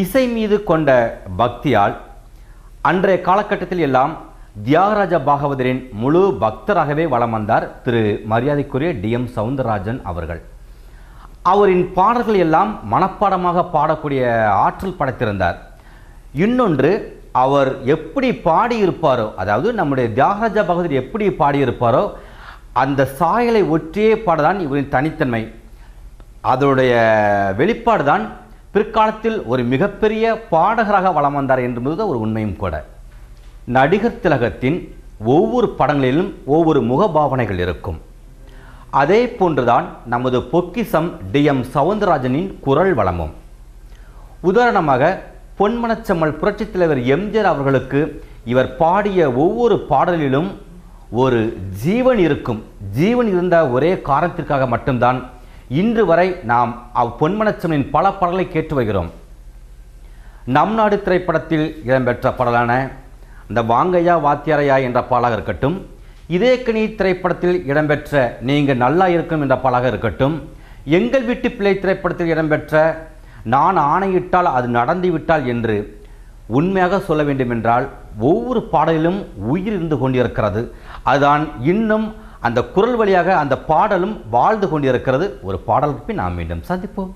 இசை மீது கொண்ட பக்தியால் அன்றைய காலகட்டத்தில் எல்லாம் தியாகராஜ பாகவதரின் முழு பக்தராகவே வலம் வந்தார் திரு மரியாதைக்குரிய டி.எம். சௌந்தரராஜன் அவர்கள். அவரின் பாடல்கள் எல்லாம் மனப்பாடமாக பாடக்கூடிய ஆற்றல் படைத்திருந்தார். இன்னொன்று, அவர் எப்படி பாடியிருப்பாரோ, அதாவது நம்முடைய தியாகராஜ பாகவதர் எப்படி பாடியிருப்பாரோ அந்த சாயலை ஒற்றியே பாடதான் இவரின் தனித்தன்மை. அதனுடைய வெளிப்பாடு தான் பிற்காலத்தில் ஒரு மிகப்பெரிய பாடகராக வலம் வந்தார் என்பது ஒரு உண்மையும் கூட. நடிகர் திலகத்தின் ஒவ்வொரு படங்களிலும் ஒவ்வொரு முகபாவனைகள் இருக்கும். அதே போன்றுதான் நமது பொக்கிசம் டி.எம். சௌந்தரராஜனின் குரல் வளமும். உதாரணமாக பொன்மனச்செம்மல் புரட்சித் தலைவர் எம்.ஜி.ஆர். அவர்களுக்கு இவர் பாடிய ஒவ்வொரு பாடலிலும் ஒரு ஜீவன் இருக்கும். ஜீவன் இருந்த ஒரே காரணத்திற்காக மட்டும்தான் இன்று வரை நாம் பொன்மனச்செம்மலின் பல பாடல்களை கேட்டு வருகிறோம். நம் நாடு திரைப்படத்தில் இடம்பெற்ற பாடலான இந்த வாங்கையா வாத்தியாரையா என்ற பாடலாக இருக்கட்டும், இதே கனி திரைப்படத்தில் இடம்பெற்ற நீங்க நல்லா இருக்கும் என்ற பாடலாக இருக்கட்டும், எங்கள் வீட்டு பிள்ளை திரைப்படத்தில் இடம்பெற்ற நான் ஆணையிட்டால் அது நடந்துவிட்டால் என்று உண்மையாக சொல்ல வேண்டுமென்றால் ஒவ்வொரு பாடலிலும் உயிர் இருந்து கொண்டிருக்கிறது. அதுதான் இன்னும் அந்த குரல் வழியாக அந்த பாடலும் வாழ்ந்து கொண்டிருக்கிறது. ஒரு பாடலுக்கு நாம் மீண்டும் சந்திப்போம்.